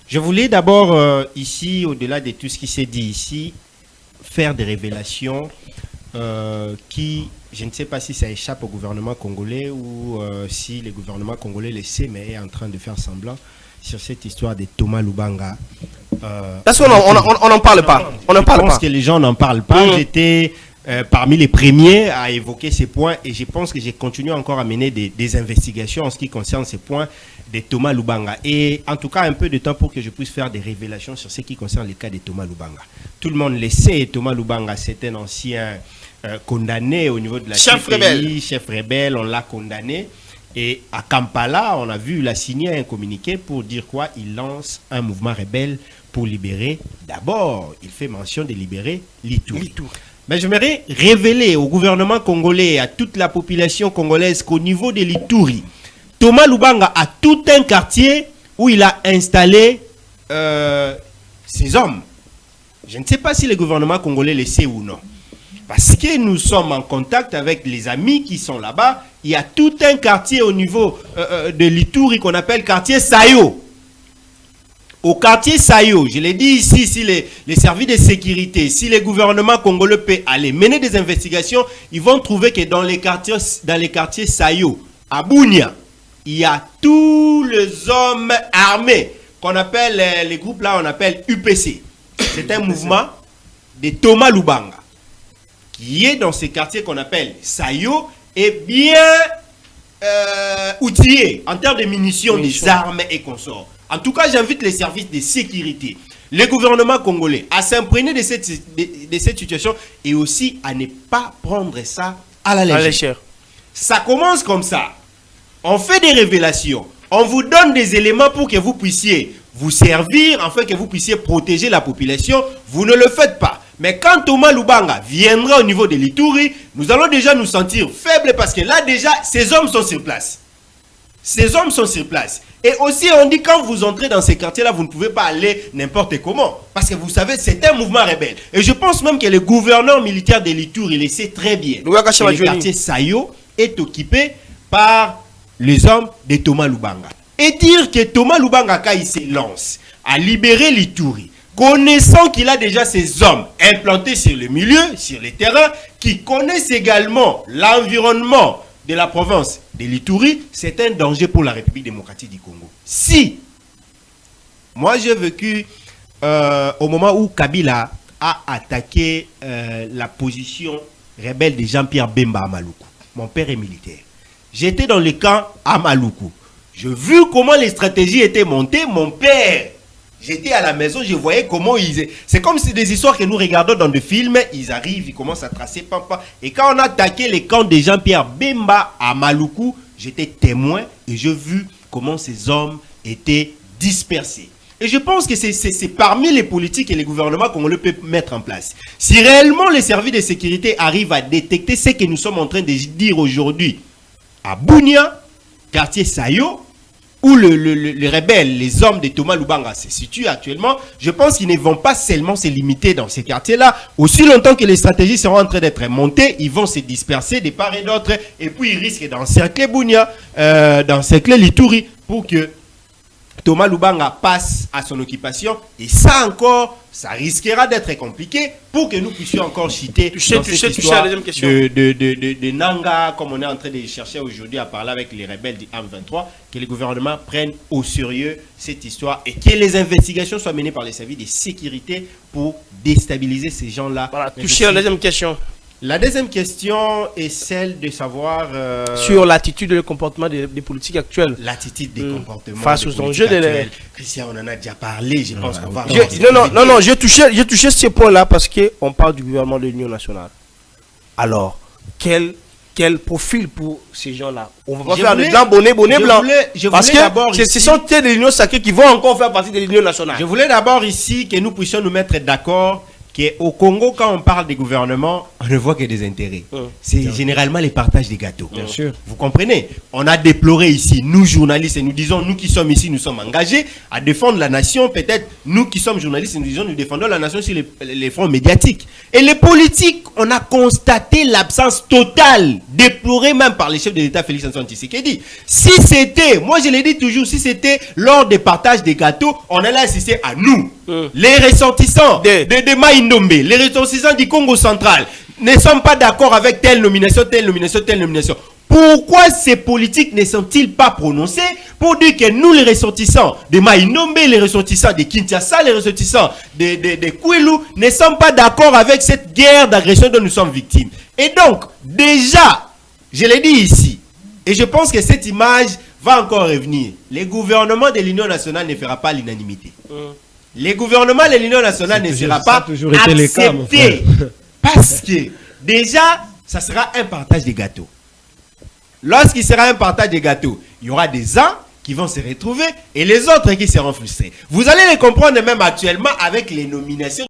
Je voulais d'abord, ici, au-delà de tout ce qui s'est dit ici, faire des révélations qui, je ne sais pas si ça échappe au gouvernement congolais ou si le gouvernement congolais le sait, mais est en train de faire semblant sur cette histoire de Thomas Lubanga. Parce qu'on n'en parle pas. On n'en parle pas. Je pense que les gens n'en parlent pas. J'étais parmi les premiers à évoquer ces points et je pense que j'ai continué encore à mener des investigations en ce qui concerne ces points de Thomas Lubanga. Et en tout cas, un peu de temps pour que je puisse faire des révélations sur ce qui concerne le cas de Thomas Lubanga. Tout le monde le sait, Thomas Lubanga, c'est un ancien condamné au niveau de la CPI, chef rebelle, on l'a condamné. Et à Kampala, on a vu, il a signé un communiqué pour dire quoi? Il lance un mouvement rebelle pour libérer. D'abord, il fait mention de libérer l'Ituri. Mais j'aimerais révéler au gouvernement congolais et à toute la population congolaise qu'au niveau de l'Ituri, Thomas Lubanga a tout un quartier où il a installé ses hommes. Je ne sais pas si le gouvernement congolais le sait ou non. Parce que nous sommes en contact avec les amis qui sont là-bas. Il y a tout un quartier au niveau de l'Ituri qu'on appelle quartier Sayo. Au quartier Sayo, je l'ai dit ici, si les services de sécurité, si le gouvernement congolais peut aller mener des investigations, ils vont trouver que dans les quartiers Sayo, à Bunia, il y a tous les hommes armés qu'on appelle, les groupes là, on appelle UPC. C'est un mouvement de Thomas Lubanga qui est dans ces quartiers qu'on appelle Sayo et bien outillé en termes de munitions, des armes et consorts. En tout cas, j'invite les services de sécurité, le gouvernement congolais à s'imprégner de cette situation et aussi à ne pas prendre ça à la légère. Ça commence comme ça. On fait des révélations. On vous donne des éléments pour que vous puissiez vous servir, afin que vous puissiez protéger la population. Vous ne le faites pas. Mais quand Thomas Lubanga viendra au niveau de l'Ituri, nous allons déjà nous sentir faibles parce que là déjà, ces hommes sont sur place. Ces hommes sont sur place. Et aussi, on dit quand vous entrez dans ces quartiers-là, vous ne pouvez pas aller n'importe comment. Parce que vous savez, c'est un mouvement rebelle. Et je pense même que le gouverneur militaire de l'Ituri, il le sait très bien. Le quartier Sayo est occupé par les hommes de Thomas Lubanga. Et dire que Thomas Lubanga, quand il se lance à libérer l'Ituri, connaissant qu'il a déjà ses hommes implantés sur le milieu, sur les terrains, qui connaissent également l'environnement de la province de l'Ituri, c'est un danger pour la République démocratique du Congo. Si, moi j'ai vécu au moment où Kabila a attaqué la position rebelle de Jean-Pierre Bemba à Maluku. Mon père est militaire. J'étais dans le camp à Maluku. J'ai vu comment les stratégies étaient montées. Mon père, j'étais à la maison, je voyais comment ils... C'est comme si des histoires que nous regardons dans des films, ils arrivent, ils commencent à tracer, pampa. Et quand on a attaqué les camps de Jean-Pierre Bemba à Maluku, j'étais témoin et j'ai vu comment ces hommes étaient dispersés. Et je pense que c'est parmi les politiques et les gouvernements qu'on peut mettre en place. Si réellement les services de sécurité arrivent à détecter ce que nous sommes en train de dire aujourd'hui à Bunia, quartier Sayo, où les rebelles, les hommes de Thomas Lubanga se situent actuellement, je pense qu'ils ne vont pas seulement se limiter dans ces quartiers-là. Aussi longtemps que les stratégies seront en train d'être montées, ils vont se disperser de part et d'autre, et puis ils risquent d'encercler Bunia, d'encercler l'Ituri, pour que Thomas Lubanga passe à son occupation. Et ça encore, ça risquera d'être compliqué pour que nous puissions encore citer cette histoire de Nanga, comme on est en train de chercher aujourd'hui à parler avec les rebelles du M23, que le gouvernement prenne au sérieux cette histoire et que les investigations soient menées par les services de sécurité pour déstabiliser ces gens-là. Voilà, toucher à la deuxième question. La deuxième question est celle de savoir... sur l'attitude et le comportement des politiques actuels. L'attitude des comportements face aux enjeux actuels. Christian, on en a déjà parlé, je pense qu'on va... Non, j'ai touché ce point-là parce qu'on parle du gouvernement de l'Union nationale. Alors, quel profil pour ces gens-là? On va pas faire de blanc, bonnet, blanc. Parce que ce sont de l'Union sacrée qui vont encore faire partie de l'Union nationale. Je voulais d'abord ici que nous puissions nous mettre d'accord qu'au Congo, quand on parle des gouvernements, on ne voit que des intérêts. C'est généralement les partages des gâteaux. Bien sûr. Vous comprenez? On a déploré ici, nous journalistes, et nous disons, nous qui sommes ici, nous sommes engagés à défendre la nation. Peut-être, nous qui sommes journalistes, nous disons, nous défendons la nation sur les fronts médiatiques. Et les politiques, on a constaté l'absence totale, déplorée même par les chefs de l'État, Félix Antoine Tshisekedi. Si c'était, moi je l'ai dit toujours, si c'était lors des partages des gâteaux, on allait assister à nous, les ressortissants de Maïndombe, les ressortissants du Congo central, ne sont pas d'accord avec telle nomination, telle nomination, telle nomination. Pourquoi ces politiques ne sont-ils pas prononcés pour dire que nous, les ressortissants de Maïndombe, les ressortissants de Kinshasa, les ressortissants de Kwilu, ne sommes pas d'accord avec cette guerre d'agression dont nous sommes victimes? Et donc, déjà, je l'ai dit ici, et je pense que cette image va encore revenir. Le gouvernement de l'Union nationale ne fera pas l'unanimité. Le gouvernement de l'Union nationale ne sera pas accepté. Parce que, déjà, ça sera un partage des gâteaux. Lorsqu'il sera un partage des gâteaux, il y aura des uns qui vont se retrouver et les autres qui seront frustrés. Vous allez les comprendre même actuellement avec les nominations